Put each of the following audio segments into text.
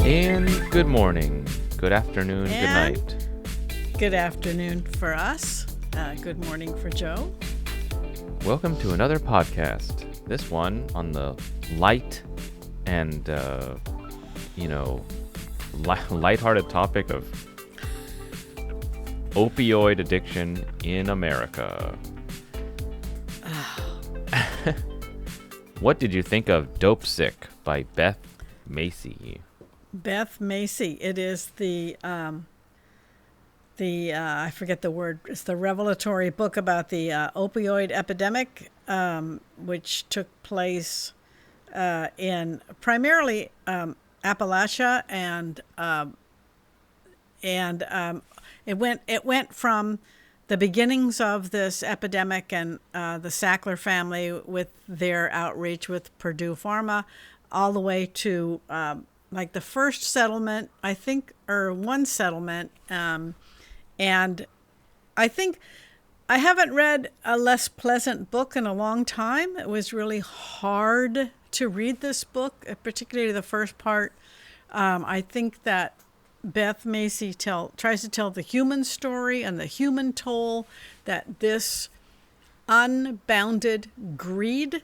And good morning, good afternoon, And good night. good afternoon for us. Good morning for Joe. Welcome to another podcast. This one on the light and, lighthearted topic of opioid addiction in America. What did you think of Dopesick by Beth Macy? Beth Macy. It is the I forget the word. It's the revelatory book about the opioid epidemic, which took place in primarily Appalachia, and it went from the beginnings of this epidemic and the Sackler family with their outreach with Purdue Pharma, all the way to like the first settlement, I think, or one settlement. And I think I haven't read a less pleasant book in a long time. It was really hard to read this book, particularly the first part. I think that Beth Macy tries to tell the human story and the human toll that this unbounded greed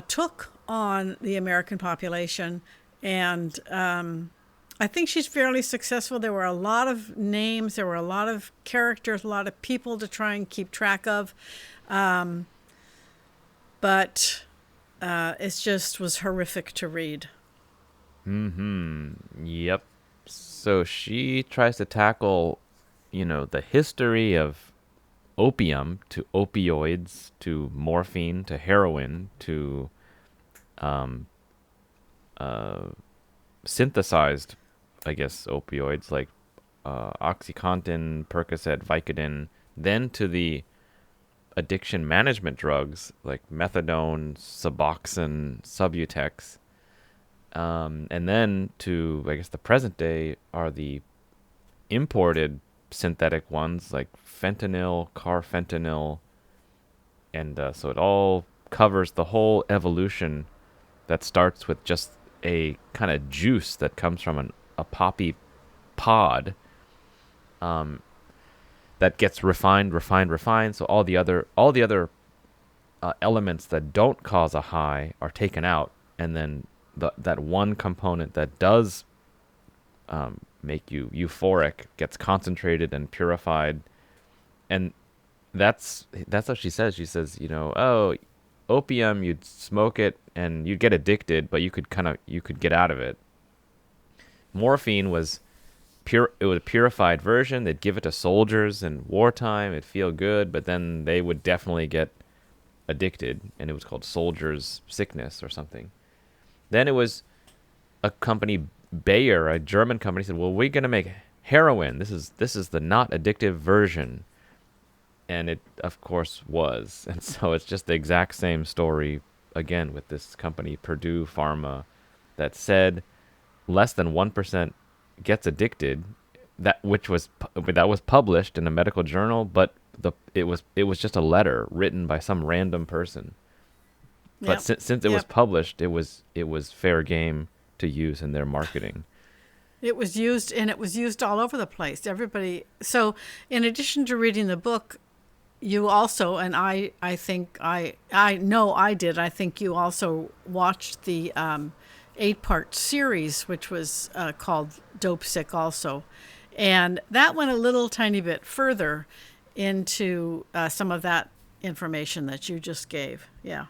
took on the American population. And I think she's fairly successful. There were a lot of names, there were a lot of characters, a lot of people to try and keep track of. But it just was horrific to read. Yep. So she tries to tackle, the history of opium to opioids to morphine to heroin to synthesized, I guess, opioids like OxyContin, Percocet, Vicodin, then to the addiction management drugs like methadone, Suboxone, Subutex, and then to, I guess, the present day are the imported synthetic ones like fentanyl, carfentanil, and so it all covers the whole evolution that starts with just a kind of juice that comes from a poppy pod that gets refined. So all the other elements that don't cause a high are taken out, and then that one component that does make you euphoric gets concentrated and purified. And that's what she says. She says, opium, you'd smoke it and you'd get addicted, but you could get out of it. Morphine was it was a purified version. They'd give it to soldiers in wartime. It'd feel good, but then they would definitely get addicted, and it was called soldier's sickness or something. Then it was a company, Bayer, a German company, said, well, we're going to make heroin. This is the not addictive version. And it, of course, was. And so it's just the exact same story, again, with this company, Purdue Pharma, that said less than 1% gets addicted, that was published in a medical journal, but it was just a letter written by some random person. But since it was published, it was fair game to use in their marketing. It was used, and it was used all over the place. Everybody. So in addition to reading the book, you also, and I think I know I did, I think you also watched the 8-part series, which was called Dopesick also. And that went a little tiny bit further into some of that information that you just gave. Yeah.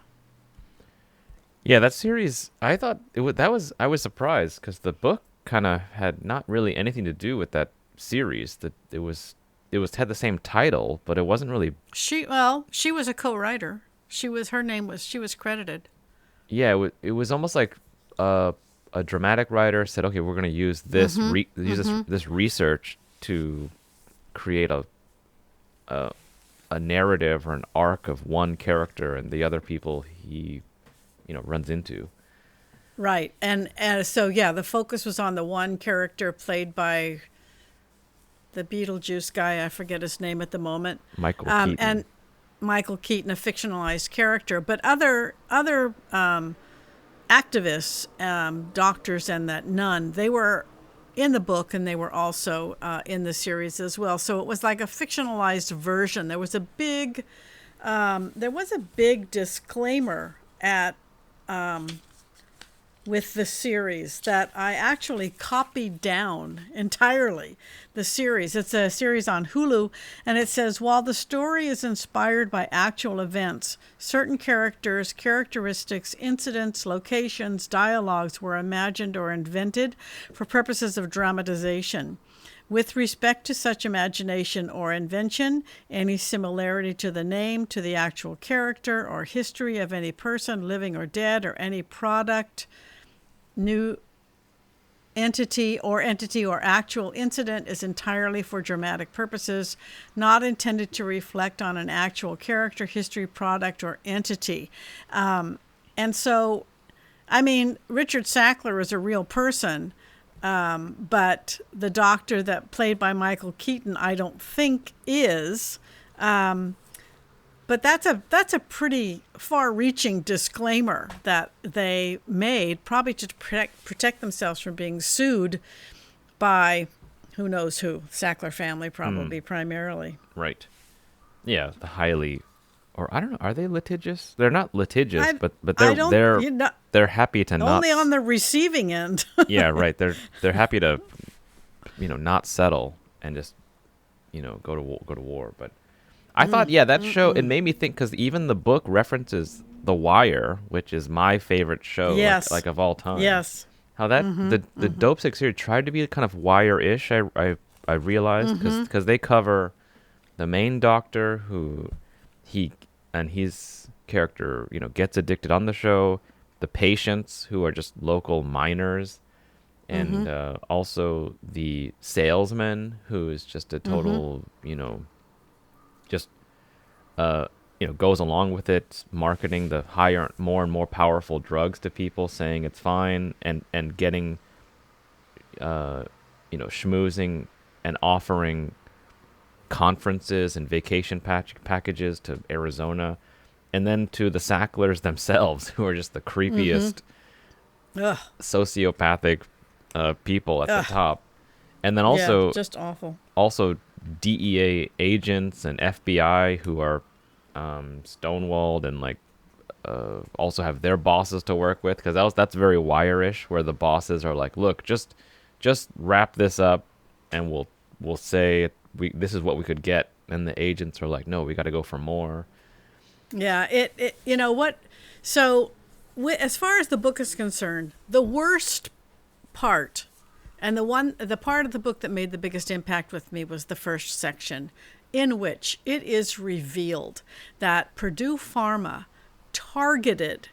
Yeah, that series, I thought I was surprised because the book kind of had not really anything to do with that series. That it had the same title, but it wasn't really. She was a co-writer. She was credited. Yeah, it was almost like a dramatic writer said, okay, we're going to use this this research to create a narrative or an arc of one character and the other people he runs into. Right. And so, the focus was on the one character played by the Beetlejuice guy. I forget his name at the moment. Michael Keaton. And Michael Keaton, a fictionalized character. But other activists, doctors, and that nun, they were in the book and they were also in the series as well. So it was like a fictionalized version. There was a big disclaimer at with the series that I actually copied down entirely. The series, it's a series on Hulu, and it says, while the story is inspired by actual events, certain characters, characteristics, incidents, locations, dialogues were imagined or invented for purposes of dramatization. With respect to such imagination or invention, any similarity to the name, to the actual character, or history of any person, living or dead, or any product, new entity or actual incident is entirely for dramatic purposes, not intended to reflect on an actual character, history, product, or entity. And so, I mean, Richard Sackler is a real person, but the doctor that played by Michael Keaton, I don't think is. But that's a pretty far-reaching disclaimer that they made, probably to protect themselves from being sued by who knows who, Sackler family probably primarily. Right. Yeah, the highly, or I don't know, are they litigious? They're not litigious, but they're happy to not only on the receiving end. Yeah, right. They're happy to, not settle and just, go to war. But I thought, that show, it made me think, because even the book references The Wire, which is my favorite show, yes, like of all time. Yes. How that the Dopesick series tried to be kind of Wire-ish. I realized because they cover the main doctor who his character gets addicted on the show, the patients who are just local miners, and also the salesman who is just a total just goes along with it, marketing the higher, more and more powerful drugs to people, saying it's fine, and getting schmoozing and offering conferences and vacation packages to Arizona, and then to the Sacklers themselves, who are just the creepiest sociopathic people at the top. And then also just awful. Also DEA agents and FBI who are stonewalled and also have their bosses to work with, because that's very Wire-ish, where the bosses are like, look, just wrap this up and we'll say this is what we could get, and the agents are like, no, we got to go for more. Yeah, it so as far as the book is concerned, the worst part, and the part of the book that made the biggest impact with me, was the first section, in which it is revealed that Purdue Pharma targeted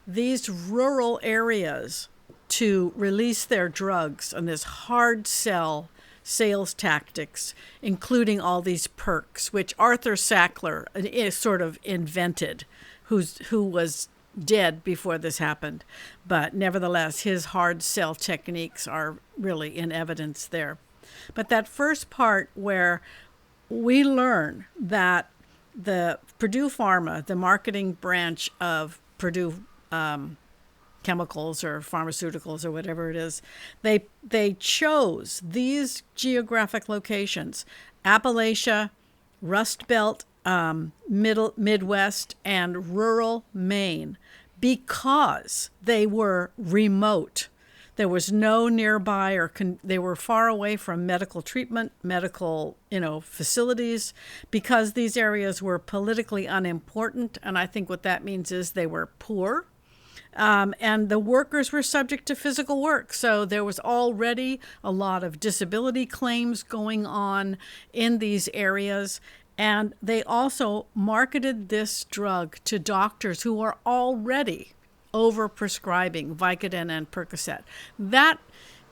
these rural areas to release their drugs on this hard sell sales tactics, including all these perks, which Arthur Sackler is sort of invented, who was dead before this happened. But nevertheless, his hard sell techniques are really in evidence there. But that first part where we learn that the Purdue Pharma, the marketing branch of Purdue Chemicals or Pharmaceuticals or whatever it is, they chose these geographic locations: Appalachia, Rust Belt, Midwest, and rural Maine, because they were remote. There was no nearby, they were far away from medical treatment, medical, facilities, because these areas were politically unimportant. And I think what that means is they were poor. And the workers were subject to physical work. So there was already a lot of disability claims going on in these areas. And they also marketed this drug to doctors who are already over-prescribing Vicodin and Percocet. That,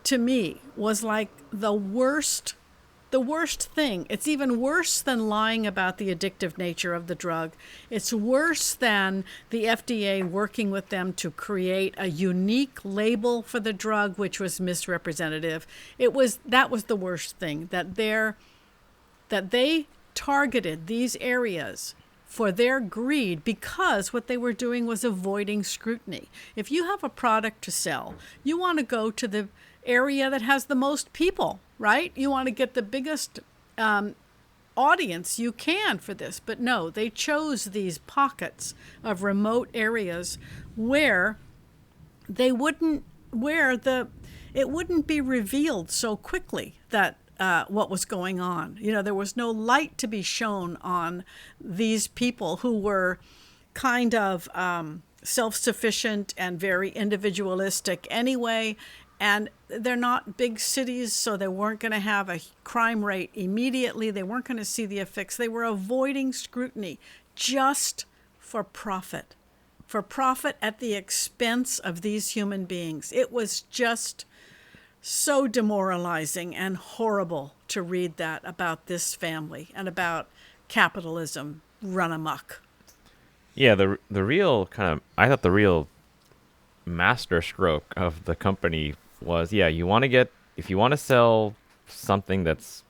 to me, was like the worst thing. It's even worse than lying about the addictive nature of the drug. It's worse than the FDA working with them to create a unique label for the drug, which was misrepresentative. That was the worst thing, that they targeted these areas for their greed, because what they were doing was avoiding scrutiny. If you have a product to sell, you want to go to the area that has the most people, right? You want to get the biggest audience you can for this. But no, they chose these pockets of remote areas where they wouldn't, where the it wouldn't be revealed so quickly that what was going on. You know, there was no light to be shown on these people who were kind of self-sufficient and very individualistic anyway. And they're not big cities, so they weren't going to have a crime rate immediately. They weren't going to see the effects. They were avoiding scrutiny just for profit at the expense of these human beings. It was just so demoralizing and horrible to read that about this family and about capitalism run amok. Yeah, the real kind of, I thought the real master stroke of the company was, yeah, you want to get, if you want to sell something that's,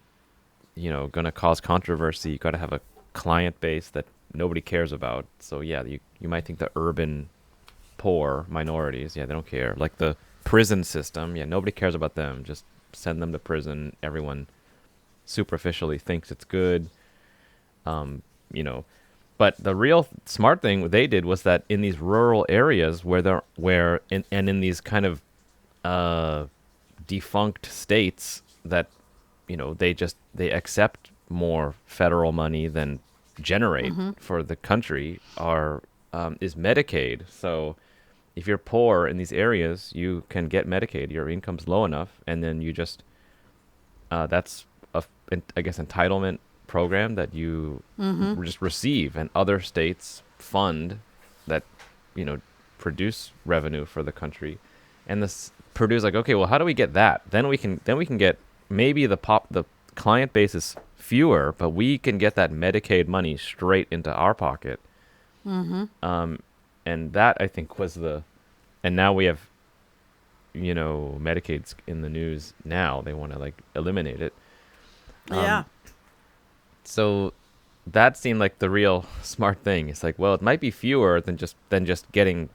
you know, going to cause controversy, you got to have a client base that nobody cares about. So yeah, you might think the urban poor minorities, yeah, they don't care. Like the prison system, yeah, nobody cares about them. Just send them to prison. Everyone superficially thinks it's good. You know, but the real smart thing they did was that in these rural areas in these kind of defunct states that, you know, they accept more federal money than generate for the country is Medicaid. So if you're poor in these areas, you can get Medicaid. Your income's low enough, and then you just that's I guess entitlement program that you just receive, and other states fund that, you know, produce revenue for the country. And this Purdue's like, okay, well, how do we get that? Then we can get, maybe the client base is fewer, but we can get that Medicaid money straight into our pocket. And that, I think, was and now we have, you know, Medicaid's in the news now. They want to like eliminate it. Yeah. So that seemed like the real smart thing. It's like, well, it might be fewer than just getting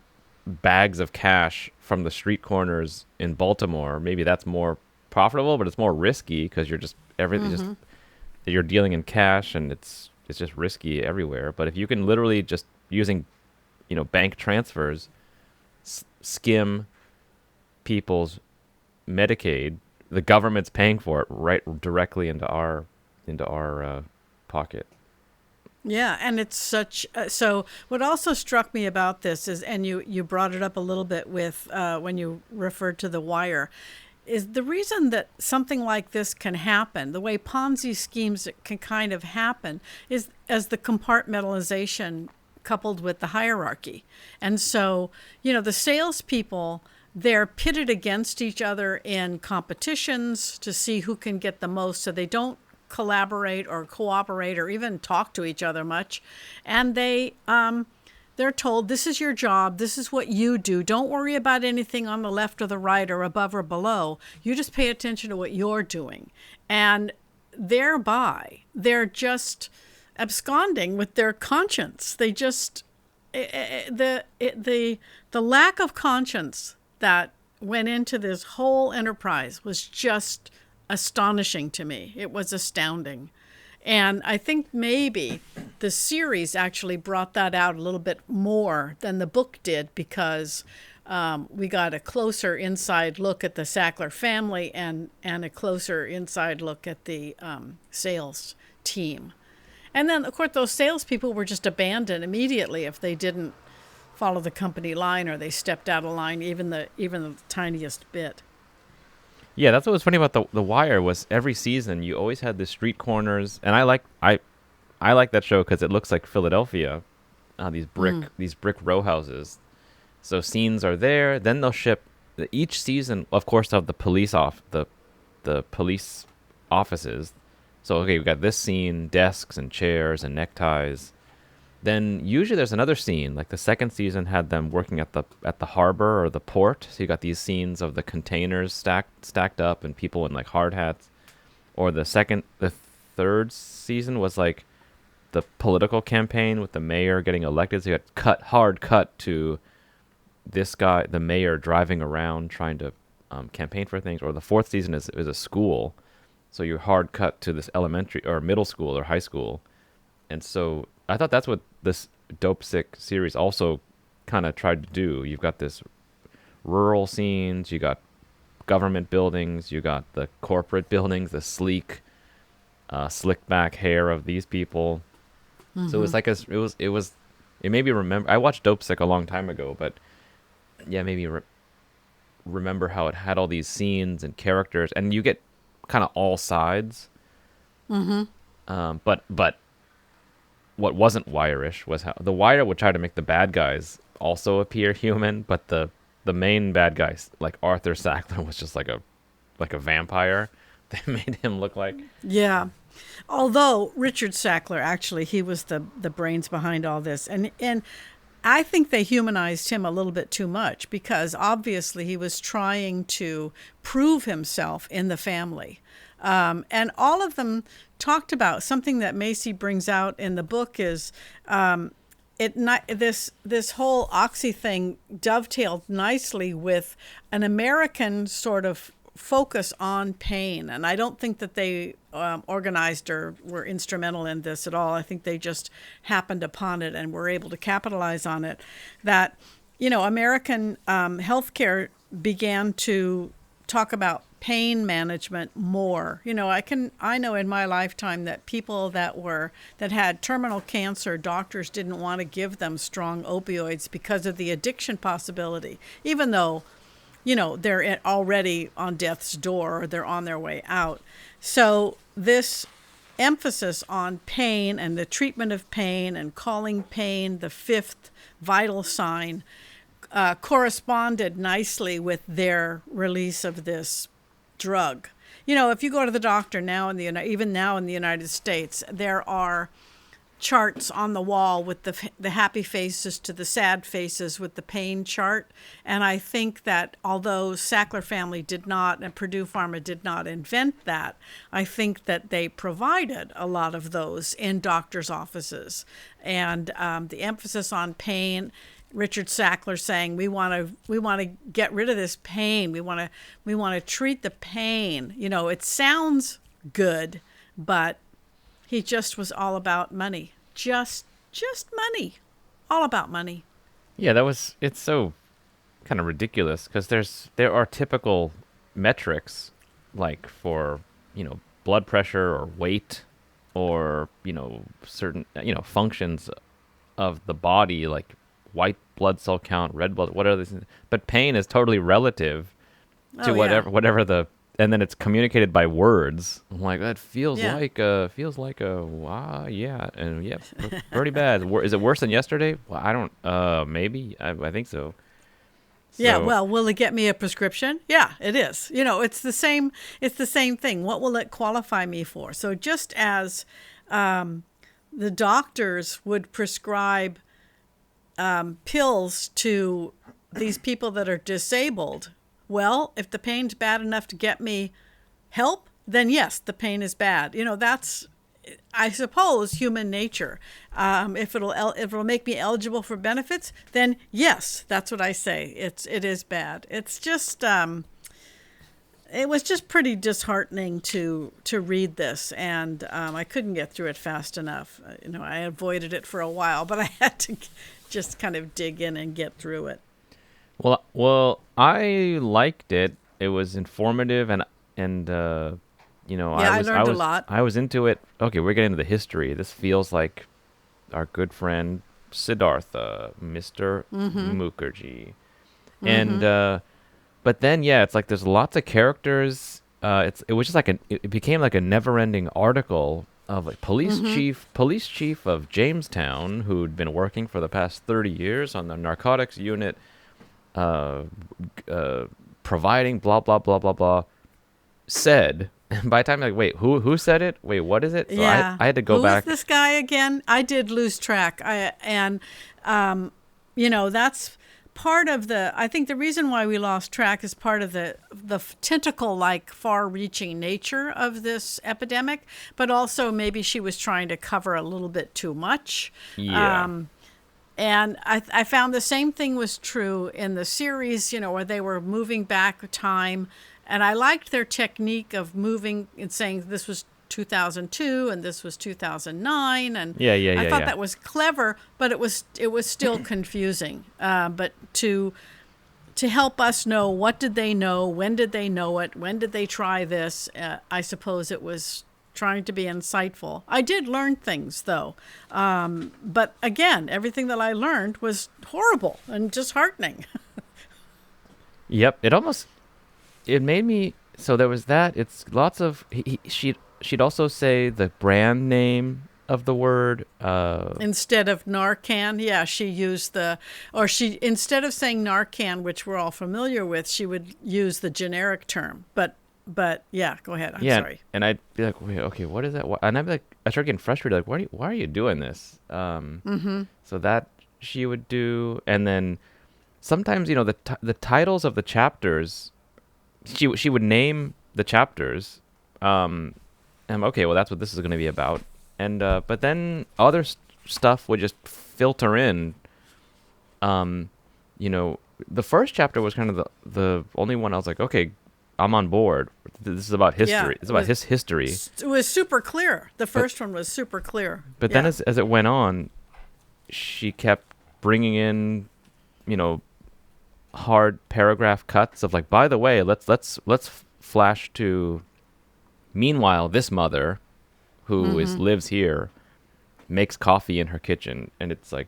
bags of cash from the street corners in Baltimore. Maybe that's more profitable, but it's more risky because you're just you're dealing in cash, and it's just risky everywhere. But if you can literally just using, you know, bank transfers, skim people's Medicaid, the government's paying for it right directly into our pocket. Yeah, and it's such so what also struck me about this is, and you brought it up a little bit with when you referred to The Wire, is the reason that something like this can happen, the way Ponzi schemes can kind of happen, is as the compartmentalization coupled with the hierarchy. And so, you know, the salespeople, they're pitted against each other in competitions to see who can get the most, so they don't collaborate or cooperate or even talk to each other much. And they're told, this is your job, this is what you do, don't worry about anything on the left or the right or above or below, you just pay attention to what you're doing. And thereby they're just absconding with their conscience. They just the lack of conscience that went into this whole enterprise was just astonishing to me. It was astounding. And I think maybe the series actually brought that out a little bit more than the book did, because we got a closer inside look at the Sackler family and a closer inside look at the sales team. And then, of course, those salespeople were just abandoned immediately if they didn't follow the company line or they stepped out of line even the tiniest bit. Yeah, that's what was funny about the Wire was every season you always had the street corners, and I like that show because it looks like Philadelphia, these brick row houses. So scenes are there. Then they'll ship each season. Of course, they'll have the police offices. So okay, we got this scene, desks and chairs and neckties. Then usually there's another scene. Like the second season had them working at the harbor or the port. So you got these scenes of the containers stacked up and people in like hard hats. Or the third season was like the political campaign with the mayor getting elected. So you had hard cut to this guy, the mayor, driving around trying to campaign for things. Or the fourth season is a school, so you hard cut to this elementary or middle school or high school. And so I thought that's what this Dopesick series also kind of tried to do. You've got this rural scenes, you got government buildings, you got the corporate buildings, the sleek, slick back hair of these people. So it was like it made me remember. I watched Dopesick a long time ago, but yeah, maybe remember how it had all these scenes and characters, and you get kind of all sides. But what wasn't Wire-ish was how the Wire would try to make the bad guys also appear human, but the main bad guys, like Arthur Sackler, was just like a vampire. They made him look like. Yeah. Although Richard Sackler, actually, he was the brains behind all this. And I think they humanized him a little bit too much, because obviously he was trying to prove himself in the family. And all of them talked about something that Macy brings out in the book is this whole oxy thing dovetailed nicely with an American sort of focus on pain. And I don't think that they organized or were instrumental in this at all. I think they just happened upon it and were able to capitalize on it. That, American healthcare began to talk about pain management more. I know in my lifetime that people that had terminal cancer, doctors didn't want to give them strong opioids because of the addiction possibility, even though they're already on death's door or they're on their way out. So this emphasis on pain and the treatment of pain and calling pain the fifth vital sign corresponded nicely with their release of this drug. If you go to the doctor now even now in the United States, there are charts on the wall with the happy faces to the sad faces with the pain chart. And I think that although Sackler family did not and Purdue Pharma did not invent that, I think that they provided a lot of those in doctors' offices. And the emphasis on pain, Richard Sackler saying we want to get rid of this pain. We want to treat the pain. It sounds good, but he just was all about money. Just money. All about money. Yeah, it's so kind of ridiculous, because there are typical metrics, like for, blood pressure or weight or, certain, functions of the body, like white blood cell count, red blood, what are these things? But pain is totally relative to whatever the, and then it's communicated by words. I'm like, that feels like a wow, yeah, and yeah, pretty bad. Is it worse than yesterday? Well, I don't. Maybe I think so. Yeah. Well, will it get me a prescription? Yeah, it is. It's the same. It's the same thing. What will it qualify me for? So just as the doctors would prescribe pills to these people that are disabled. Well, if the pain's bad enough to get me help, then yes, the pain is bad. That's, I suppose, human nature. If it'll make me eligible for benefits, then yes, that's what I say. It is bad. It's just it was just pretty disheartening to read this, and I couldn't get through it fast enough. I avoided it for a while, but I had to just kind of dig in and get through it. Well, I liked it. It was informative, and I learned a lot. I was into it. Okay, we're getting into the history. This feels like our good friend Siddhartha, Mr. Mukherjee, and but then it's like there's lots of characters. It was just it became like a never-ending article of a police chief of Jamestown, who'd been working for the past 30 years on the narcotics unit. Providing blah blah blah blah blah, said. And by the time I'm like, wait, who said it? Wait, what is it? So I had to go back. Who is this guy again? I did lose track. That's part of I think the reason why we lost track is part of the tentacle-like, far-reaching nature of this epidemic, but also maybe she was trying to cover a little bit too much. Yeah. And I found the same thing was true in the series, where they were moving back time. And I liked their technique of moving and saying this was 2002 and this was 2009. And I thought that was clever, but it was still confusing. But to help us know, what did they know? When did they know it? When did they try this? I suppose it was trying to be insightful. I did learn things, though. But again, everything that I learned was horrible and disheartening. Yep. It made me, so there was that. It's lots of, she'd also say the brand name of the word. Instead of Narcan, yeah, she used instead of saying Narcan, which we're all familiar with, she would use the generic term. But yeah, go ahead. I'm sorry. And I'd be like, wait, okay, what is that? And I'd be like, I started getting frustrated. Like, why are you doing this? So that she would do, and then sometimes the titles of the chapters, she would name the chapters. And I'm okay. Well, that's what this is going to be about. And but then other stuff would just filter in. The first chapter was kind of the only one I was like, okay, I'm on board. This is about history. Yeah, it's about his history. It was super clear. The first one was super clear. But then as it went on, she kept bringing in, hard paragraph cuts of like, by the way, let's flash to, meanwhile, this mother who lives here makes coffee in her kitchen, and it's like,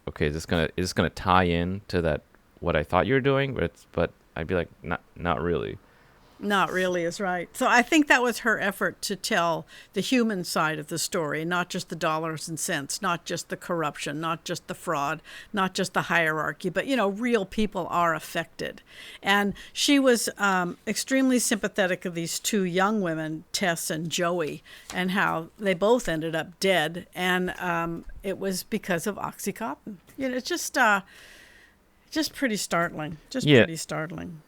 okay, is this gonna tie in to that what I thought you were doing? But I'd be like, not really. Not really is right. So I think that was her effort to tell the human side of the story, not just the dollars and cents, not just the corruption, not just the fraud, not just the hierarchy, but, real people are affected. And she was extremely sympathetic of these two young women, Tess and Joey, and how they both ended up dead. And it was because of Oxycontin. It's just pretty startling. Pretty startling.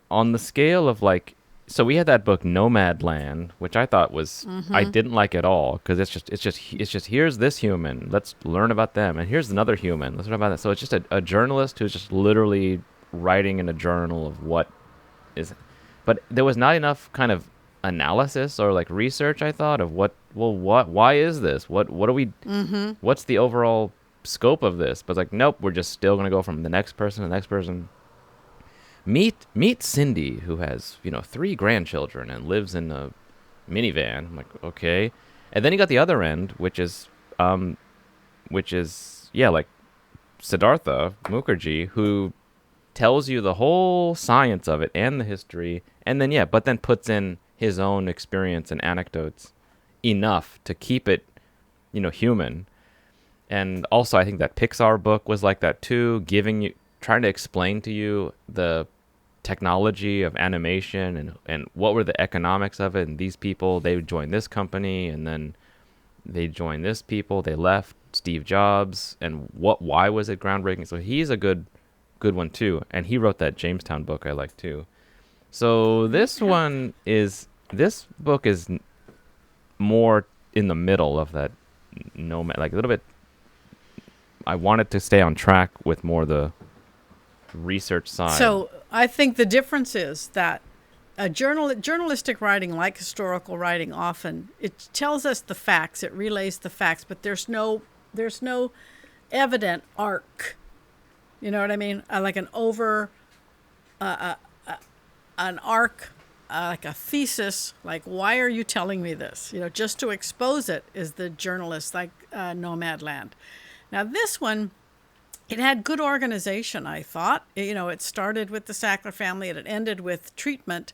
On the scale of like, so we had that book Nomadland, which I thought was I didn't like at all, because it's just here's this human, let's learn about them, and here's another human, let's learn about that. So it's just a journalist who's just literally writing in a journal of what is, but there was not enough kind of analysis or like research, I thought, of why is this, what are we, what's the overall scope of this? But like, nope, we're just still gonna go from the next person to the next person. Meet Cindy, who has 3 grandchildren and lives in a minivan. I'm like, okay. And then you got the other end, which is like Siddhartha Mukherjee, who tells you the whole science of it and the history, and then but then puts in his own experience and anecdotes enough to keep it human. And also I think that Pixar book was like that too, trying to explain to you the technology of animation and what were the economics of it, and these people, they joined this company and then they joined this people, they left Steve Jobs, and why was it groundbreaking. So he's a good one too, and he wrote that Jamestown book I like too. So this book is more in the middle of that nomad, like a little bit. I wanted to stay on track with more the research side. So I think the difference is that journalistic writing, like historical writing, often it tells us the facts, it relays the facts, but there's no evident arc. You know what I mean? Like an arc, like a thesis. Like, why are you telling me this? Just to expose it is the journalist, like Nomadland. Now this one, it had good organization, I thought. It started with the Sackler family and it ended with treatment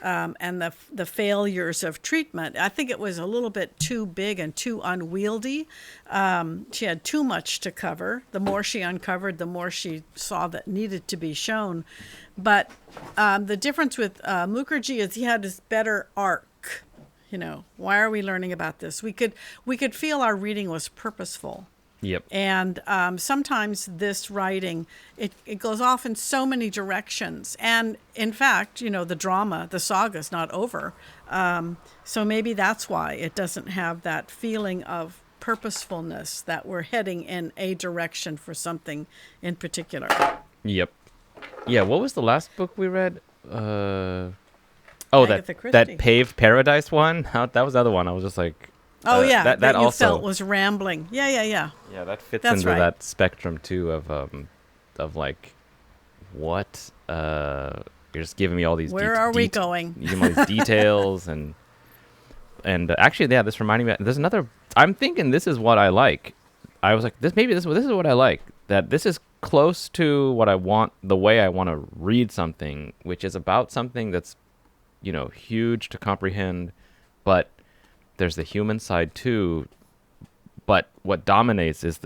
and the failures of treatment. I think it was a little bit too big and too unwieldy. She had too much to cover. The more she uncovered, the more she saw that needed to be shown. But the difference with Mukherjee is he had this better arc. Why are we learning about this? We could feel our reading was purposeful. Yep. And sometimes this writing, it goes off in so many directions. And in fact, the drama, the saga's not over. So maybe that's why it doesn't have that feeling of purposefulness, that we're heading in a direction for something in particular. Yep. Yeah. What was the last book we read? Oh, that Agatha that Christie. Paved Paradise one. That was the other one. I was just like, Oh, yeah, that that you felt also. was rambling. Yeah, yeah, yeah. Yeah, that fits That's into right. that spectrum too of like what you're just giving me all these Where are we going? you give me all these details and actually yeah, this reminding me there's another. I'm thinking this is what I like. I was like this is what I like, that this is close to what I want, the way I want to read something, which is about something that's huge to comprehend, but there's the human side too. But what dominates is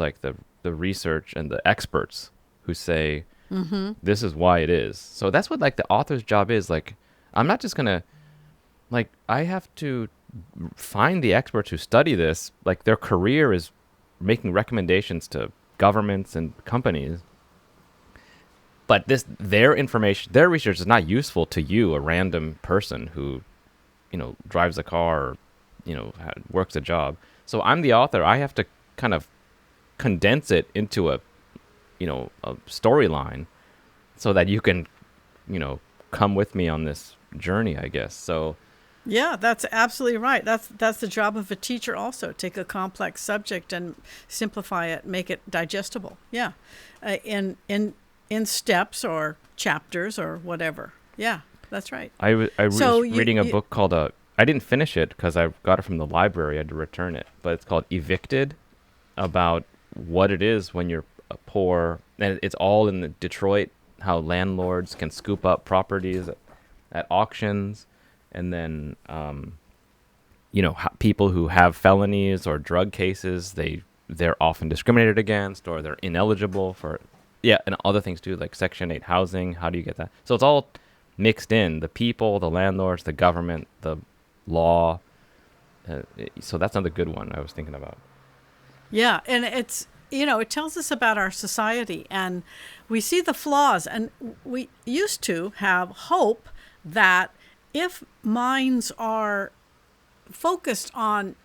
like the research and the experts who say this is why it is. So that's what like the author's job is. Like, I'm not just gonna, like, I have to find the experts who study this. Like, their career is making recommendations to governments and companies. But their information, their research is not useful to you, a random person who, drives a car or, works a job. So I'm the author. I have to kind of condense it into a storyline so that you can, come with me on this journey, I guess. So Yeah, that's absolutely right. That's the job of a teacher also. Take a complex subject and simplify it, make it digestible. Yeah, in steps or chapters or whatever. Yeah, that's right. I was So reading a book called I didn't finish it because I got it from the library. I had to return it, but it's called Evicted, about what it is when you're poor, and it's all in the Detroit. How landlords can scoop up properties at auctions, and then people who have felonies or drug cases, they're often discriminated against, or they're ineligible for, yeah, and other things too, like Section 8 housing. How do you get that? So it's all mixed in, the people, the landlords, the government, the law. So that's another good one I was thinking about. Yeah, and it tells us about our society, and we see the flaws, and we used to have hope that if minds are focused on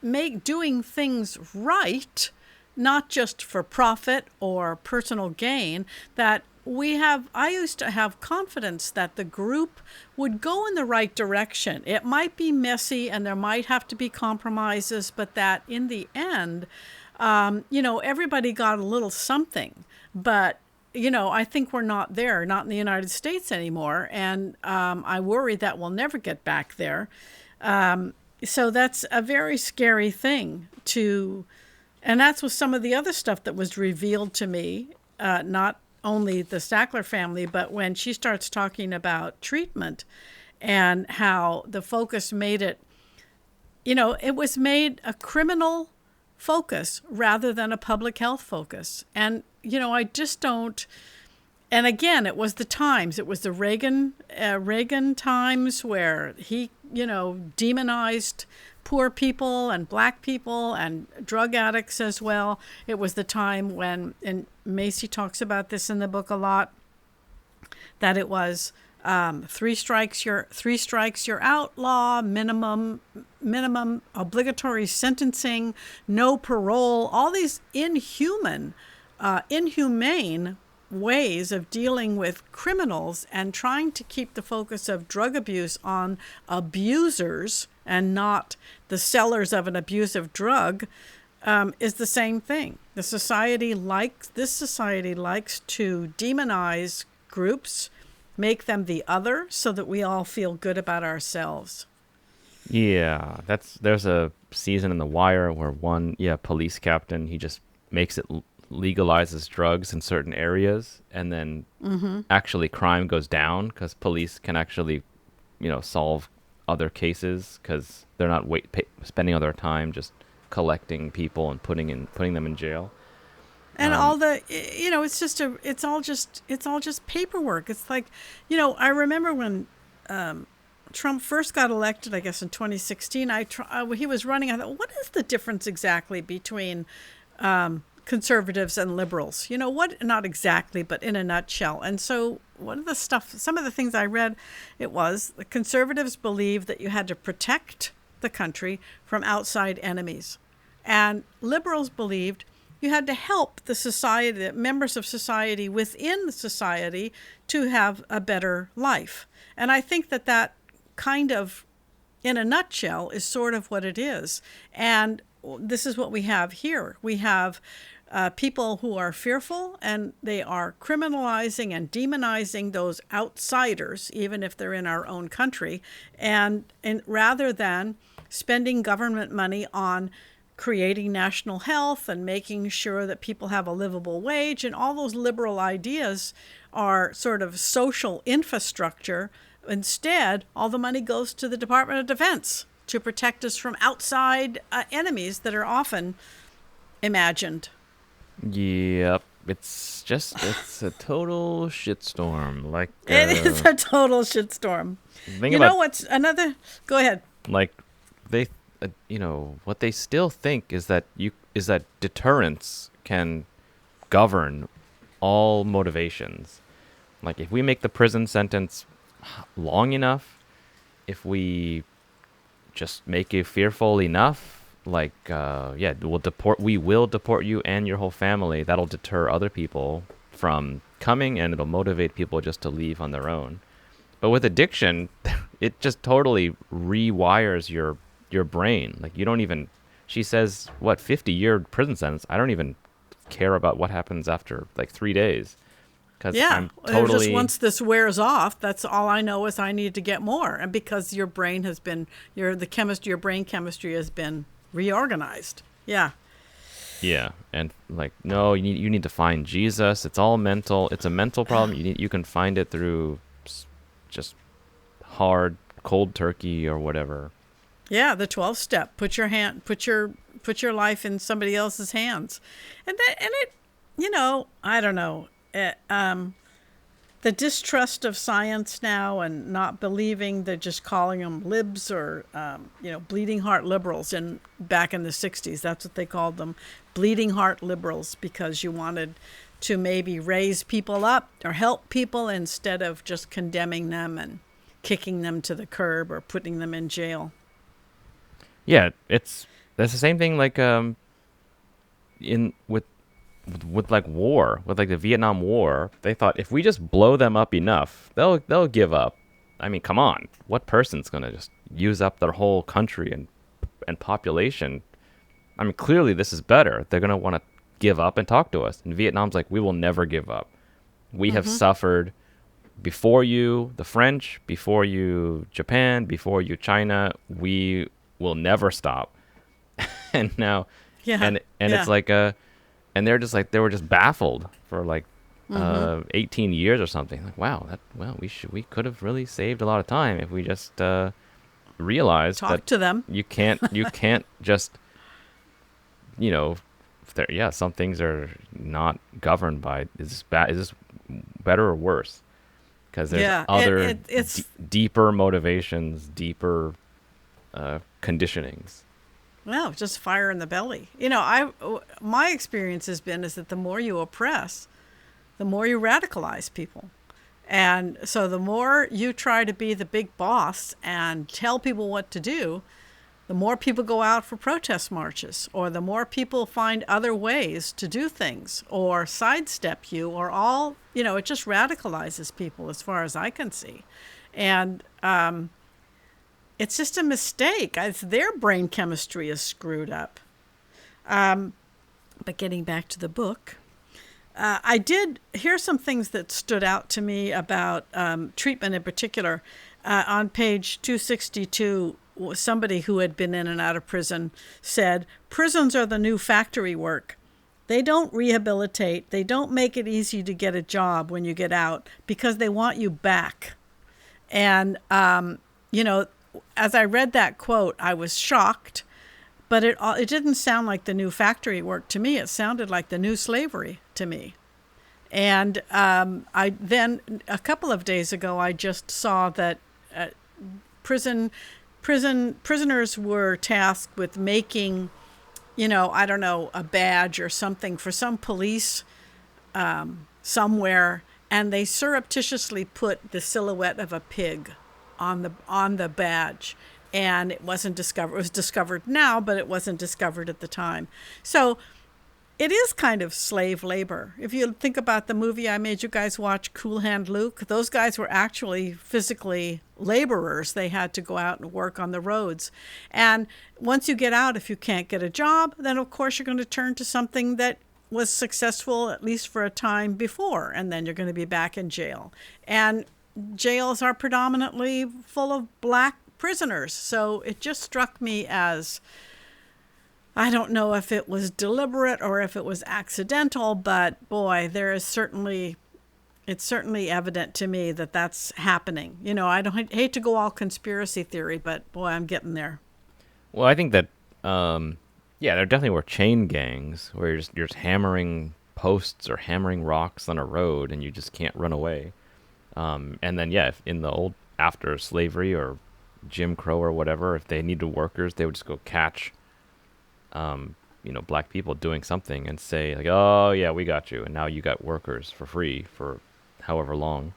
doing things right, not just for profit or personal gain, that I used to have confidence that the group would go in the right direction. It might be messy and there might have to be compromises, but that in the end, everybody got a little something. But I think we're not there, not in the United States anymore. And I worry that we'll never get back there. So that's a very scary thing and that's with some of the other stuff that was revealed to me, not only the Sackler family, but when she starts talking about treatment and how the focus made it, it was made a criminal focus rather than a public health focus. And, I just don't. And again, it was the times. It was the Reagan times where he, demonized poor people and black people and drug addicts as well. It was the time when, and Macy talks about this in the book a lot, that it was three strikes you're outlaw, minimum obligatory sentencing, no parole, all these inhumane ways of dealing with criminals and trying to keep the focus of drug abuse on abusers and not the sellers of an abusive drug, is the same thing. This society likes to demonize groups, make them the other, so that we all feel good about ourselves. Yeah, there's a season in The Wire where one police captain, he just makes it legalizes drugs in certain areas, and then actually crime goes down because police can actually solve other cases because they're not spending all their time just collecting people and putting them in jail. And all the it's all just paperwork. It's like, I remember when Trump first got elected, I guess in 2016, he was running. I thought, what is the difference exactly between conservatives and liberals. You know what? Not exactly, but in a nutshell. And so some of the things I read, it was the conservatives believed that you had to protect the country from outside enemies. And liberals believed you had to help the society, the members of society within the society to have a better life. And I think that that kind of, in a nutshell, is sort of what it is. And this is what we have here. We have people who are fearful, and they are criminalizing and demonizing those outsiders, even if they're in our own country, and rather than spending government money on creating national health and making sure that people have a livable wage, and all those liberal ideas are sort of social infrastructure. Instead, all the money goes to the Department of Defense to protect us from outside enemies that are often imagined. Yep. It's a total shitstorm. Like It is a total shitstorm. Think about, what's another? Go ahead. like they, what they still think is that deterrence can govern all motivations. Like if we make the prison sentence long enough, if we just make it fearful enough, like we will deport you and your whole family. That'll deter other people from coming, and it'll motivate people just to leave on their own. But with addiction, it just totally rewires your brain. Like you don't even, she says, 50-year prison sentence, I don't even care about what happens after like 3 days. Because I'm totally, just once this wears off, that's all I know is I need to get more. And because your brain has been, your brain chemistry has been reorganized. Yeah. Yeah, and like, no, you need to find Jesus. It's all mental. It's a mental problem. You can find it through just hard cold turkey or whatever. Yeah, the 12 step. Put your life in somebody else's hands, and it, I don't know. The distrust of science now and not believing, they're just calling them libs or, bleeding heart liberals. And back in the 60s, that's what they called them, bleeding heart liberals, because you wanted to maybe raise people up or help people instead of just condemning them and kicking them to the curb or putting them in jail. Yeah, that's the same thing like with like war, with like the Vietnam War. They thought if we just blow them up enough, they'll give up. I mean, come on, what person's gonna just use up their whole country and population? I mean, clearly this is better. They're gonna want to give up and talk to us. And Vietnam's like, we will never give up. We have suffered before you, the French, before you, Japan, before you, China. We will never stop. And now, it's like and they're just like, they were just baffled for like 18 years or something. Like, wow, we could have really saved a lot of time if we just realized talk to them. You can't just, some things are not governed by is this better or worse? Because there's other deeper motivations, deeper conditionings. Well, just fire in the belly. My experience has been is that the more you oppress, the more you radicalize people. And so the more you try to be the big boss and tell people what to do, the more people go out for protest marches, or the more people find other ways to do things or sidestep you, or all, it just radicalizes people as far as I can see. And, it's just a mistake. Their brain chemistry is screwed up. But getting back to the book, I did hear some things that stood out to me about treatment in particular. On page 262, somebody who had been in and out of prison said, prisons are the new factory work. They don't rehabilitate. They don't make it easy to get a job when you get out because they want you back. And, as I read that quote, I was shocked, but it didn't sound like the new factory work to me. It sounded like the new slavery to me. And I then a couple of days ago, I just saw that prisoners were tasked with making I don't know, a badge or something for some police somewhere, and they surreptitiously put the silhouette of a pig on the badge, and it wasn't discovered. It was discovered now, but it wasn't discovered at the time. So it is kind of slave labor. If you think about the movie I made you guys watch, Cool Hand Luke, those guys were actually physically laborers. They had to go out and work on the roads. And once you get out, if you can't get a job, then of course you're going to turn to something that was successful at least for a time before, and then you're going to be back in jail. And jails are predominantly full of black prisoners. So it just struck me as, I don't know if it was deliberate or if it was accidental, but boy, it's certainly evident to me that that's happening. I don't hate to go all conspiracy theory, but boy, I'm getting there. Well, I think that yeah, there definitely were chain gangs where you're just hammering posts or hammering rocks on a road and you just can't run away. And then yeah, if in the old after slavery or Jim Crow or whatever, if they needed workers, they would just go catch black people doing something and say like, "Oh yeah, we got you," and now you got workers for free for however long.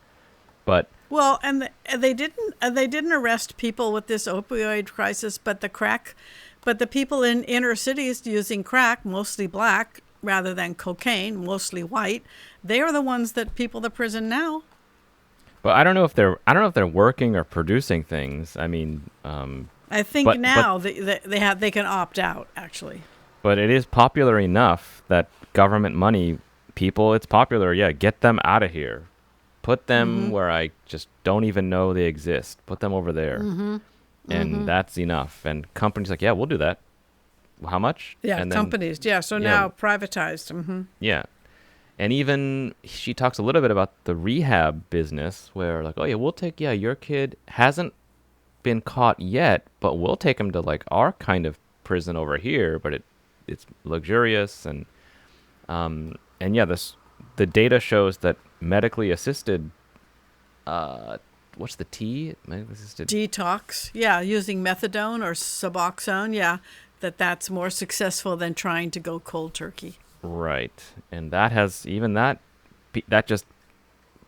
But Well, and they didn't arrest people with this opioid crisis, but the people in inner cities using crack, mostly black rather than cocaine, mostly white, they are the ones that people to prison now. I don't know if they're working or producing things. I mean, I think but now they can opt out actually. but it is popular enough that government money people, it's popular. Yeah, get them out of here. Put them where I just don't even know they exist. Put them over there. And that's enough. And companies like, yeah, we'll do that. How much? Yeah, And then, companies. Yeah, so yeah, now privatized. yeah. And even she talks a little bit about the rehab business where like, oh yeah, we'll take, yeah, your kid hasn't been caught yet, but we'll take him to like our kind of prison over here, but it's luxurious and yeah, the data shows that medically assisted what's the T? Medically assisted Detox. Yeah, using methadone or Suboxone. Yeah, that's more successful than trying to go cold turkey. right. And that has even that just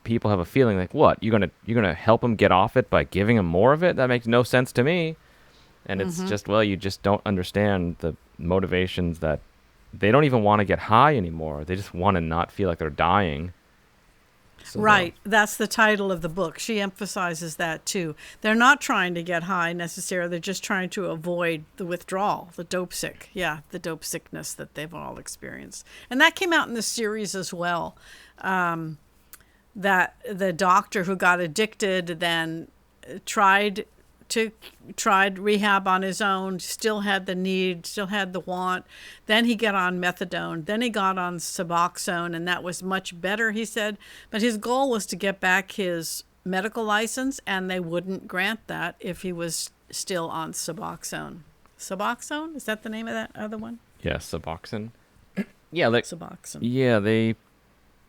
people have a feeling like, what? You're gonna help them get off it by giving them more of it? That makes no sense to me. And it's just, well, you just don't understand the motivations that they don't even want to get high anymore. They just want to not feel like they're dying. So Right. That's the title of the book. She emphasizes that too. They're not trying to get high necessarily. They're just trying to avoid the withdrawal, the dope sick. Yeah, the dope sickness that they've all experienced. And that came out in the series as well. That the doctor who got addicted then tried rehab on his own, still had the need, still had the want. Then he got on methadone. Then he got on Suboxone, and that was much better, he said. But his goal was to get back his medical license, and they wouldn't grant that if he was still on Suboxone. Suboxone? Is that the name of that other one? yeah, Suboxone. Yeah, like Suboxone. yeah,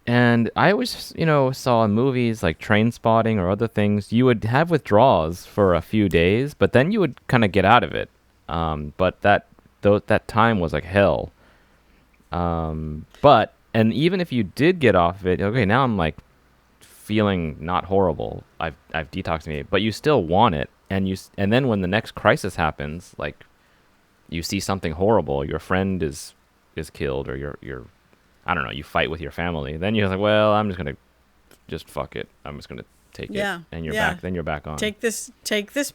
and I always, saw in movies like Train Spotting or other things, you would have withdrawals for a few days, but then you would kind of get out of it. But that time was like hell. And even if you did get off of it, okay, now I'm like feeling not horrible. I've detoxed me, but you still want it, and then when the next crisis happens, like you see something horrible, your friend is killed, or your I don't know, you fight with your family. Then you're like, well, I'm just gonna just fuck it. I'm just gonna take Yeah, it, and you're yeah. back. Then you're back on. Take this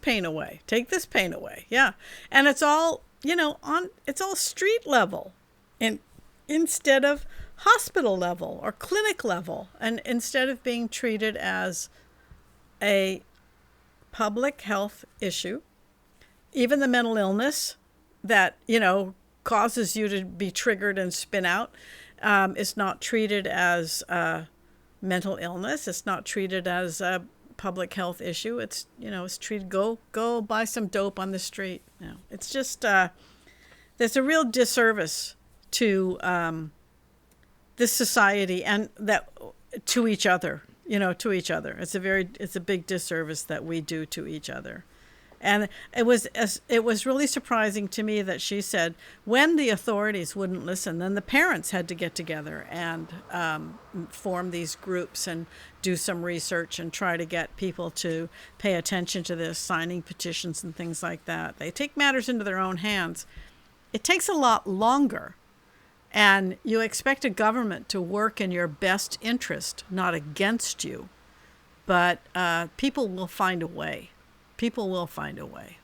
pain away. Take this pain away. Yeah. And it's all, it's all street level, and instead of hospital level or clinic level, and instead of being treated as a public health issue, even the mental illness that, causes you to be triggered and spin out, is not treated as mental illness. It's not treated as a public health issue. It's, it's treated, go buy some dope on the street. It's just, there's a real disservice to this society and that to each other, to each other. It's a big disservice that we do to each other. And it was really surprising to me that she said when the authorities wouldn't listen, then the parents had to get together and form these groups and do some research and try to get people to pay attention to this, signing petitions and things like that. They take matters into their own hands. It takes a lot longer, and you expect a government to work in your best interest, not against you. But people will find a way. People will find a way.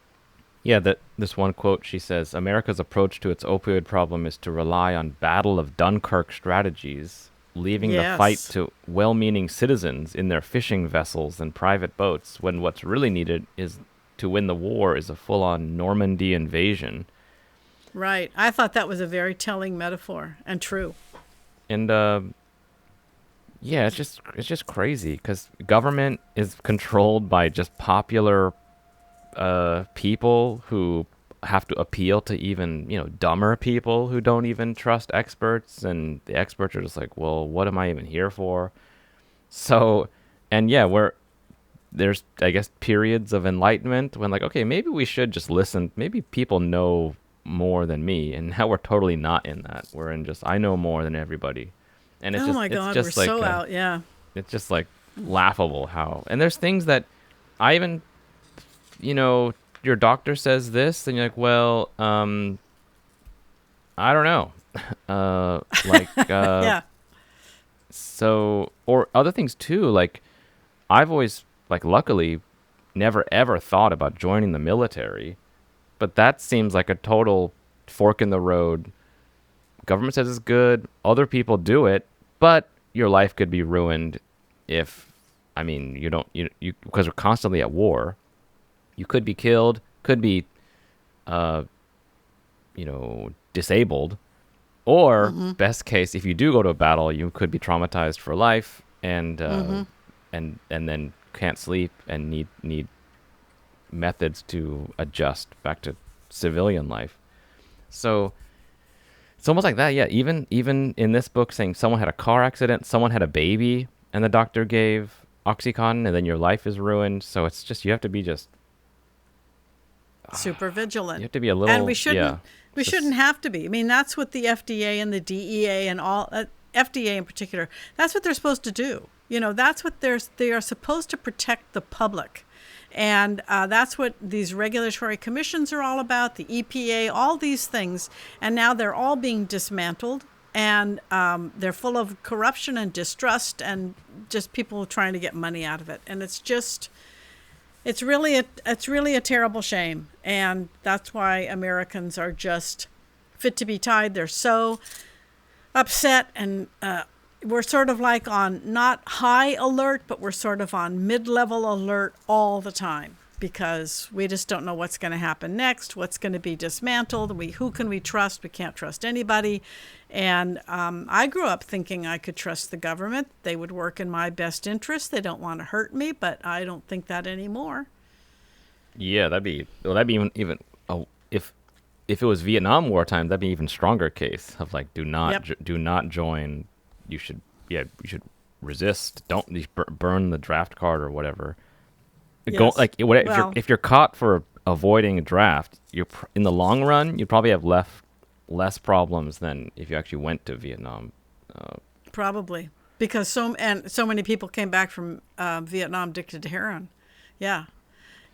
Yeah, this one quote, she says, America's approach to its opioid problem is to rely on Battle of Dunkirk strategies, leaving the fight Yes. to well-meaning citizens in their fishing vessels and private boats, when what's really needed is to win the war is a full-on Normandy invasion. Right. I thought that was a very telling metaphor and true. And yeah, it's just crazy because government is controlled by just popular people who have to appeal to even dumber people who don't even trust experts, and the experts are just like, well, what am I even here for? So, and yeah, there's, I guess, periods of enlightenment when, like, okay, maybe we should just listen. Maybe people know more than me, and now we're totally not in that. We're in just, I know more than everybody, and Oh my it's God, we're just like so out. Yeah. it's just like laughable how. And there's things that I even, your doctor says this, and you're like, well, I don't know, like, Yeah. so, or other things too. Like, I've always, like, luckily, never ever thought about joining the military, but that seems like a total fork in the road. Government says it's good, other people do it, but your life could be ruined if, I mean, you don't, you because we're constantly at war. You could be killed, could be, uh, disabled, or best case, if you do go to a battle, you could be traumatized for life, and and then can't sleep and need methods to adjust back to civilian life. So it's almost like that. Yeah, even in this book, saying someone had a car accident, someone had a baby, and the doctor gave OxyContin, and then your life is ruined. So it's just, you have to be just, Super you vigilant. have to be a And little, yeah. we It's just, shouldn't have to be. I mean, that's what the FDA and the DEA and all, FDA in particular, that's what they're supposed to do. That's what they are supposed to protect the public. And that's what these regulatory commissions are all about, the EPA, all these things. And now they're all being dismantled, and they're full of corruption and distrust and just people trying to get money out of it. And it's really a terrible shame. And that's why Americans are just fit to be tied. They're so upset, and we're sort of like on not high alert, but we're sort of on mid-level alert all the time, because we just don't know what's going to happen next, what's going to be dismantled. Who can we trust? We can't trust anybody. And I grew up thinking I could trust the government. They would work in my best interest. They don't want to hurt me, but I don't think that anymore. yeah, that'd be even if it was Vietnam War time, that'd be even stronger case of, like, Yep. do not join. You should, yeah, you should resist. Don't burn the draft card or whatever. Go, Yes. like, Well, if you're caught for avoiding a draft, in the long run you'd probably have less problems than if you actually went to Vietnam. probably because so many people came back from Vietnam addicted to heroin. Yeah.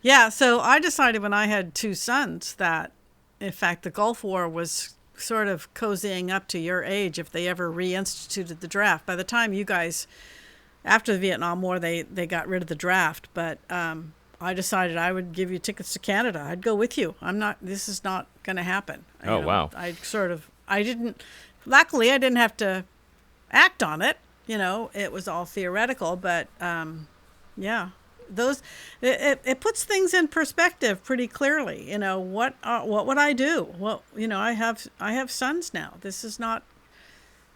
Yeah, so I decided when I had two sons that, in fact, the Gulf War was sort of cozying up to your age if they ever reinstituted the draft. By the time you guys, after the Vietnam War, they got rid of the draft. But I decided I would give you tickets to Canada. I'd go with you. This is not going to happen. Oh, wow. I didn't, luckily, I didn't have to act on it. It was all theoretical, but yeah. It puts things in perspective pretty clearly. What would I do? Well, I have sons now. This is not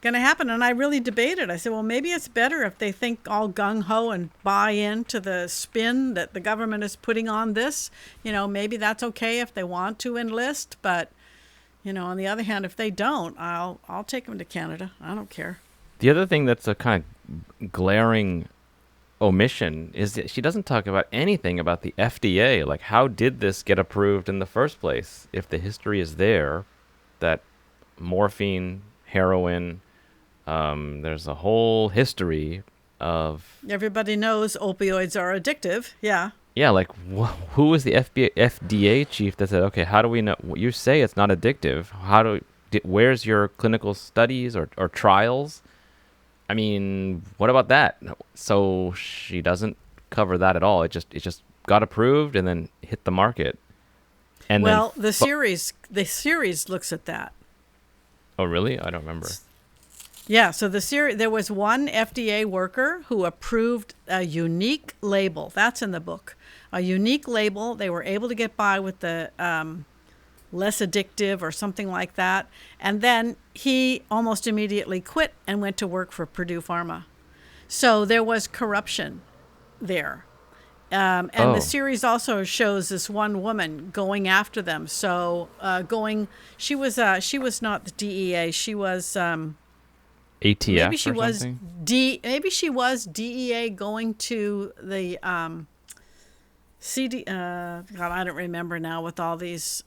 going to happen. And I really debated. I said, well, maybe it's better if they think all gung ho and buy into the spin that the government is putting on this. Maybe that's okay if they want to enlist, but on the other hand, if they don't, I'll take them to Canada. I don't care. The other thing that's a kind of glaring omission is that she doesn't talk about anything about the FDA. Like, how did this get approved in the first place? If the history is there, that morphine, heroin, there's a whole history of, Everybody knows opioids are addictive. Yeah. yeah, like who was the FDA chief that said, okay, how do we know? You say it's not addictive. Where's your clinical studies or trials? I mean, what about that? So she doesn't cover that at all. It just got approved and then hit the market. And then, Well, the series looks at that. oh really? I don't remember. Yeah, so there was one FDA worker who approved a unique label. That's in the book. A unique label. They were able to get by with the less addictive or something like that. And then he almost immediately quit and went to work for Purdue Pharma. So there was corruption there. And the Oh, series also shows this one woman going after them. So she was not the DEA. She was maybe ATF she or was something? maybe she was DEA going to the CD. God, I don't remember now with all these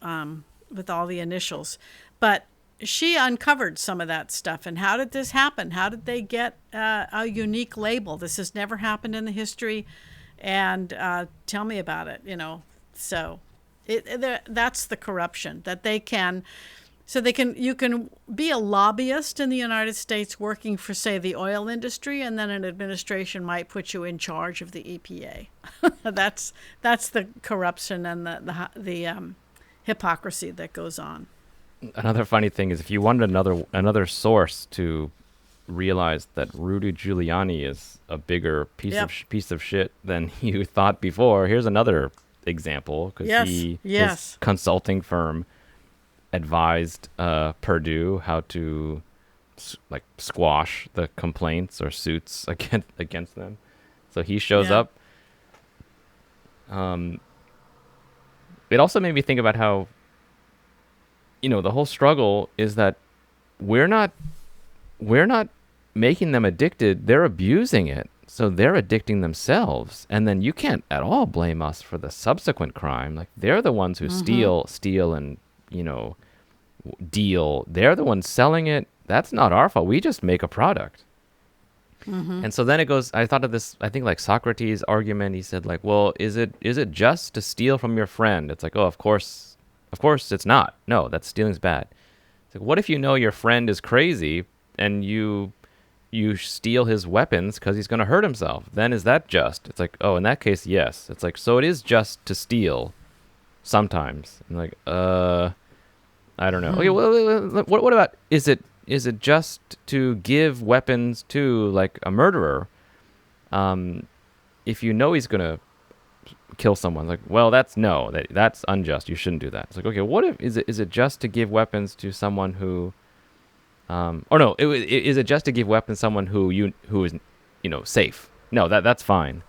with all the initials, but she uncovered some of that stuff. And how did this happen? How did they get a unique label? This has never happened in the history. And tell me about it. So that's the corruption that they can. So you can be a lobbyist in the United States working for, say, the oil industry, and then an administration might put you in charge of the EPA. that's the corruption and the hypocrisy that goes on. Another funny thing is if you wanted another source to realize that Rudy Giuliani is a bigger Yep. piece of shit than you thought before, here's another example because Yes. his Yes. consulting firm advised Purdue how to like squash the complaints or suits against them. So he shows Yeah. up. It also made me think about how, the whole struggle is that we're not making them addicted. They're abusing it. So they're addicting themselves. And then you can't at all blame us for the subsequent crime. Like they're the ones who steal and, deal. They're the ones selling it. That's not our fault. We just make a product. And so then it goes, I thought of this, I think like Socrates' argument. He said like, well, is it just to steal from your friend? It's like, oh, of course it's not. No, that stealing's bad. It's like, what if you know your friend is crazy and you steal his weapons because he's going to hurt himself? Then is that just? It's like, oh, in that case, yes. It's like, so it is just to steal sometimes. I'm like, I don't know. Okay, well, what about, is it just to give weapons to like a murderer? If you know he's going to kill someone, like, well, that's unjust. You shouldn't do that. It's like, okay, what if is it just to give weapons to someone who or no, is it just to give weapons to someone who is safe? No, that's fine.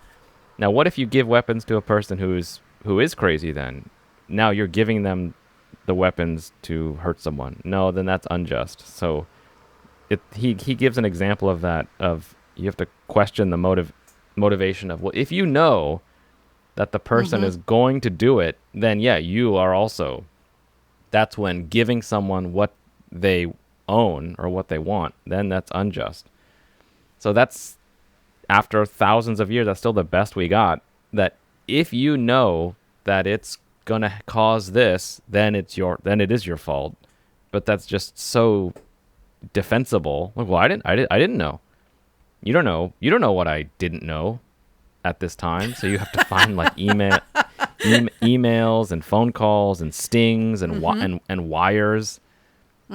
Now, what if you give weapons to a person who is crazy? Then now you're giving them the weapons to hurt someone. No, then that's unjust. So he gives an example of that, of you have to question the motivation of, well, if you know that the person is going to do it, then yeah, you are also. That's when giving someone what they own or what they want, then that's unjust. So that's, after thousands of years, that's still the best we got. That if you know that it's gonna cause this, then it is your fault. But that's just so defensible. Like, well, I didn't know. You don't know what I didn't know at this time. So you have to find like emails and phone calls and stings and and wires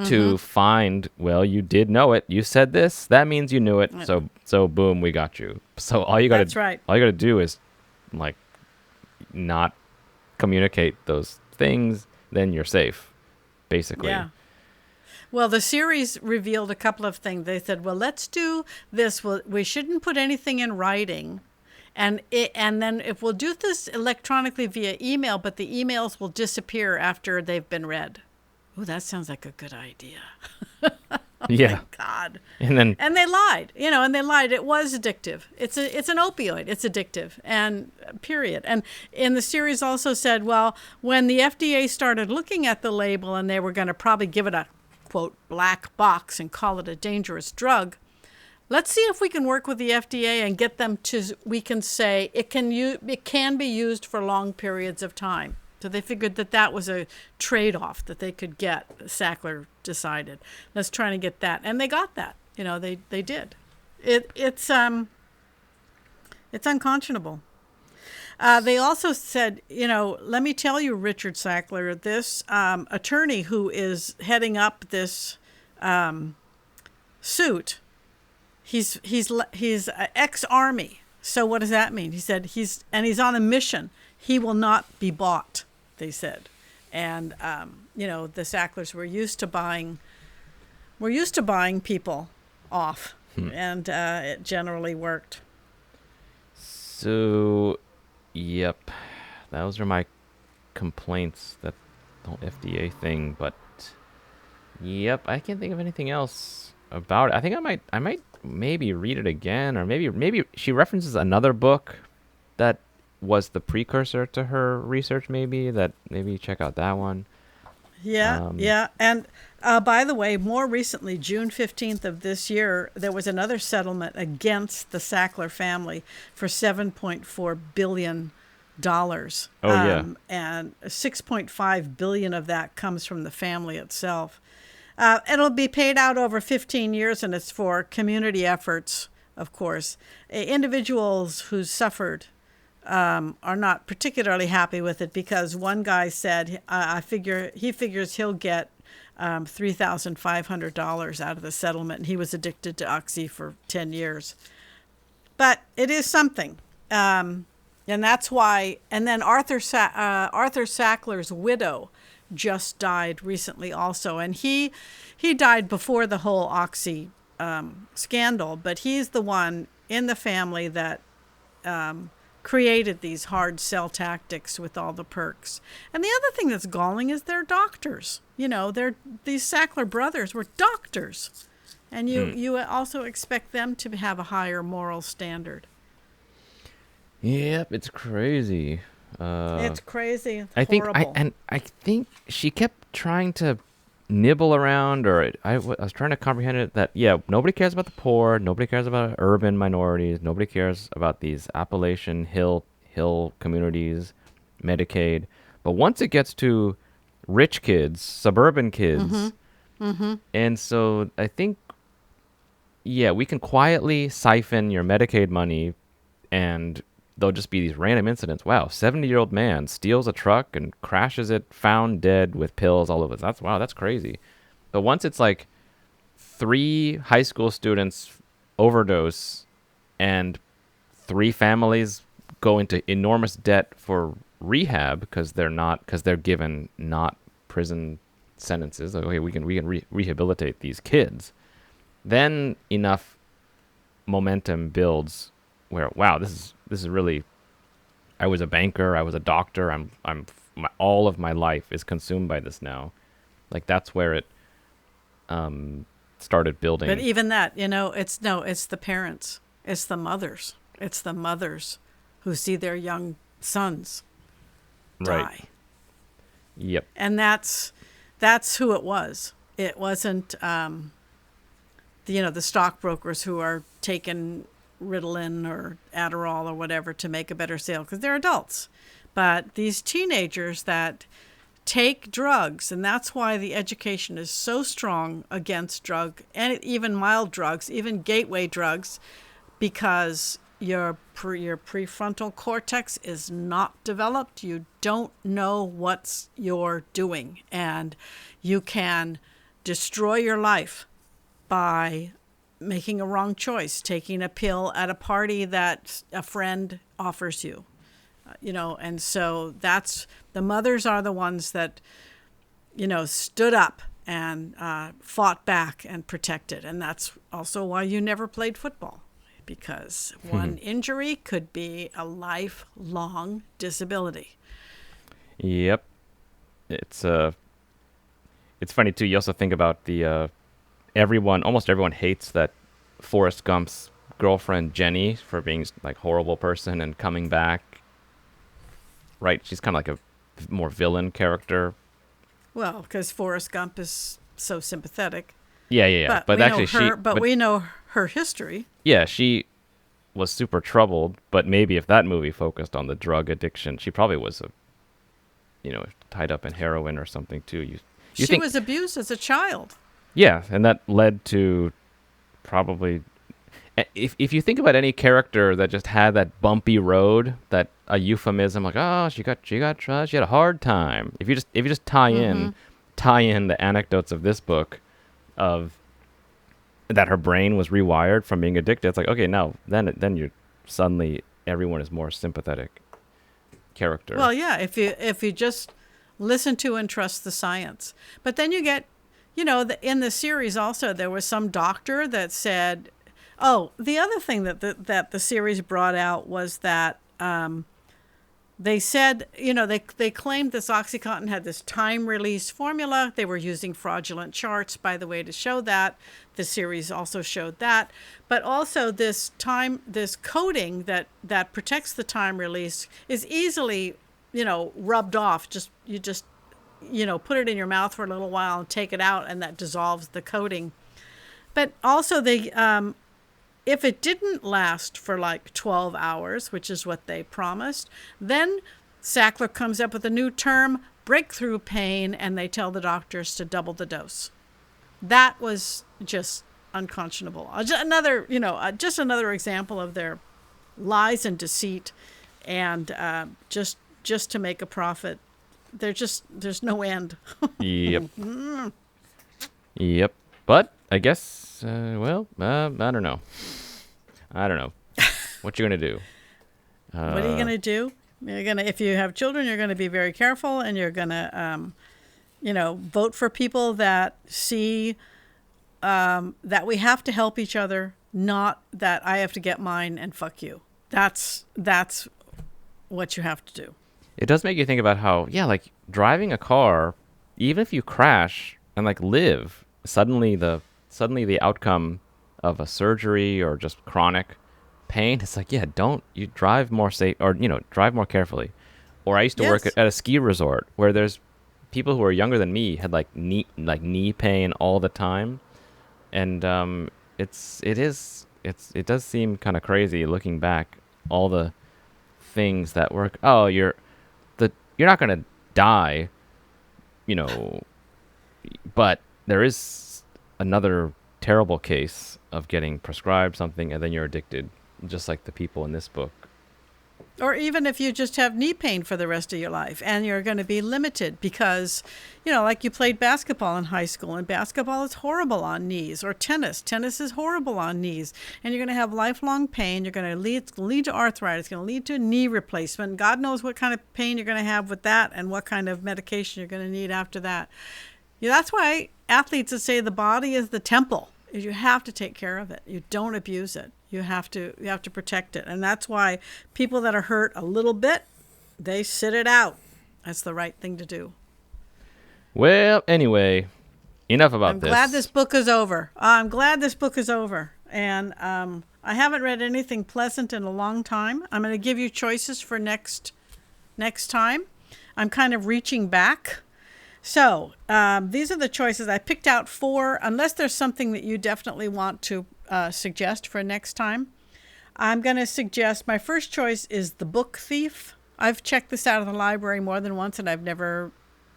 to find, well, you did know it. You said this. That means you knew it. So boom, we got you. So all you got That's right. all you got to do is like not communicate those things, then you're safe, basically. Yeah. Well, the series revealed a couple of things. They said, well, let's do this. Well, we shouldn't put anything in writing. And then if we'll do this electronically via email, but the emails will disappear after they've been read. Oh, that sounds like a good idea. Yeah. God. And then And they lied, and they lied. It was addictive. It's an opioid. It's addictive, and period. And in the series also said, well, when the FDA started looking at the label and they were going to probably give it a, quote, black box and call it a dangerous drug, let's see if we can work with the FDA and get them to, we can say it can be used for long periods of time. So they figured that was a trade-off that they could get. Sackler decided, let's try to get that, and they got that. They did. It's unconscionable. They also said, let me tell you, Richard Sackler, this attorney who is heading up this suit, he's ex-Army. So what does that mean? He said he's on a mission. He will not be bought, they said. And the Sacklers were used to buying people off, and it generally worked. So, yep, those are my complaints. That whole FDA thing, but yep, I can't think of anything else about it. I think I might maybe read it again, or maybe she references another book that was the precursor to her research. Maybe check out that one. Yeah. And by the way, more recently, June 15th of this year, there was another settlement against the Sackler family for $7.4 billion. Yeah. And $6.5 billion of that comes from the family itself. It'll be paid out over 15 years, and it's for community efforts, of course. Individuals who suffered are not particularly happy with it, because one guy said he figures he'll get $3,500 out of the settlement, and he was addicted to Oxy for 10 years. But it is something, and that's why. And then Arthur Sackler's widow just died recently, also, and he died before the whole Oxy scandal. But he's the one in the family that created these hard sell tactics with all the perks. And the other thing that's galling is they're doctors. These Sackler brothers were doctors, and you also expect them to have a higher moral standard. Yep, it's crazy. It's crazy. I Horrible. I think she kept trying to nibble around, or I was trying to comprehend it, that nobody cares about the poor, nobody cares about urban minorities, nobody cares about these Appalachian hill communities, Medicaid. But once it gets to rich kids, suburban kids, and so I think we can quietly siphon your Medicaid money, and there'll just be these random incidents. Wow, 70-year-old man steals a truck and crashes it, found dead with pills all over. That's crazy. But once it's like 3 high school students overdose and 3 families go into enormous debt for rehab because they're given not prison sentences. Like, okay, we can rehabilitate these kids. Then enough momentum builds where, wow, this is really, I was a banker, I was a doctor, all of my life is consumed by this now. Like, that's where it started building. But even that, it's the parents, it's the mothers who see their young sons die. Right. Yep. And that's who it was. It wasn't the stockbrokers who are taking Ritalin or Adderall or whatever to make a better sale, because they're adults. But these teenagers that take drugs, and that's why the education is so strong against drug, and even mild drugs, even gateway drugs, because your prefrontal cortex is not developed. You don't know what you're doing, and you can destroy your life by making a wrong choice, taking a pill at a party that a friend offers you, and so that's, the mothers are the ones that, stood up and fought back and protected. And that's also why you never played football, because one injury could be a lifelong disability. Yep. It's funny too. You also think about the almost everyone hates that Forrest Gump's girlfriend Jenny for being like horrible person and coming back. Right? She's kind of like a more villain character. Well, because Forrest Gump is so sympathetic. Yeah, yeah, yeah. But But we know actually, her. But we know her history. yeah, she was super troubled. But maybe if that movie focused on the drug addiction, she probably was tied up in heroin or something too. You She think, was abused as a child. yeah, and that led to probably. If you think about any character that just had that bumpy road, that a euphemism like, oh, she had a hard time. If you just tie in the anecdotes of this book, of that her brain was rewired from being addicted, it's like, okay, now then you suddenly everyone is more sympathetic character. Well, yeah, if you just listen to and trust the science. But then you get, in the series also there was some doctor that said, oh, the other thing that the series brought out was that they said, they claimed this OxyContin had this time release formula. They were using fraudulent charts, by the way, to show that. The series also showed that. But also this coating that protects the time release is easily, rubbed off. You just put it in your mouth for a little while and take it out, and that dissolves the coating. But also if it didn't last for like 12 hours, which is what they promised, then Sackler comes up with a new term, breakthrough pain, and they tell the doctors to double the dose. That was just unconscionable. Just another example of their lies and deceit, and just to make a profit. There's no end. Yep. Yep. But I guess, I don't know. What you gonna do? What are you gonna do? If you have children, you're gonna be very careful, and you're gonna, vote for people that see that we have to help each other, not that I have to get mine and fuck you. That's what you have to do. It does make you think about how, yeah, like driving a car, even if you crash and like live, suddenly the outcome of a surgery or just chronic pain, it's like, yeah, don't you drive more safe, or drive more carefully. Or I used to work at a ski resort where there's people who are younger than me had like knee pain all the time, and it does seem kind of crazy looking back, all the things that work. Oh, you're not gonna die, but there is another terrible case of getting prescribed something and then you're addicted, just like the people in this book. Or even if you just have knee pain for the rest of your life, and you're going to be limited because, like you played basketball in high school, and basketball is horrible on knees, or tennis is horrible on knees, and you're going to have lifelong pain. You're going to lead to arthritis, going to lead to a knee replacement. God knows what kind of pain you're going to have with that, and what kind of medication you're going to need after that. That's why athletes that say the body is the temple. You have to take care of it. You don't abuse it. You have to protect it. And that's why people that are hurt a little bit, they sit it out. That's the right thing to do. Well, anyway, enough about this. I'm glad this book is over. And I haven't read anything pleasant in a long time. I'm going to give you choices for next time. I'm kind of reaching back. So these are the choices. I picked out 4, unless there's something that you definitely want to suggest for next time. I'm going to suggest, my first choice is The Book Thief. I've checked this out of the library more than once, and I've never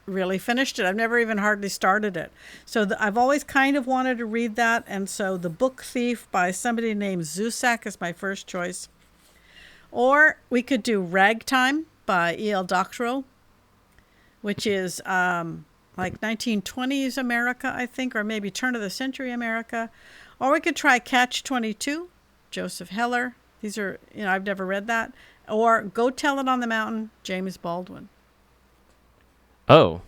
really finished it. I've never even hardly started it. So I've always kind of wanted to read that, and so The Book Thief by somebody named Zusak is my first choice. Or we could do Ragtime by E.L. Doctorow, which is like 1920s America, I think, or maybe turn of the century America. Or we could try Catch-22, Joseph Heller. These are, I've never read that. Or Go Tell It on the Mountain, James Baldwin. Oh.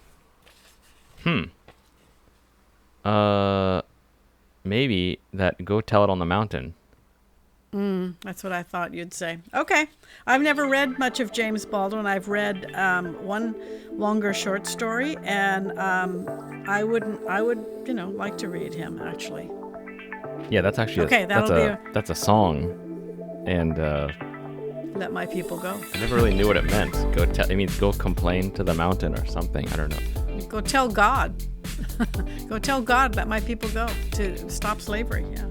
Maybe that Go Tell It on the Mountain. That's what I thought you'd say. Okay. I've never read much of James Baldwin. I've read one longer short story, and I would, like to read him actually. Yeah, that's actually Okay, that's a song, and Let My People Go. I never really knew what it meant. It means go complain to the mountain or something. I don't know. Go tell God. Go tell God, let my people go to stop slavery. Yeah,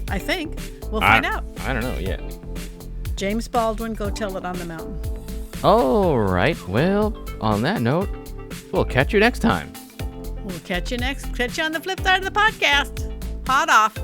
I think we'll find out. I don't know yet. James Baldwin, go tell it on the mountain. All right. Well, on that note, we'll catch you next time. We'll catch you on the flip side of the podcast. Hot off.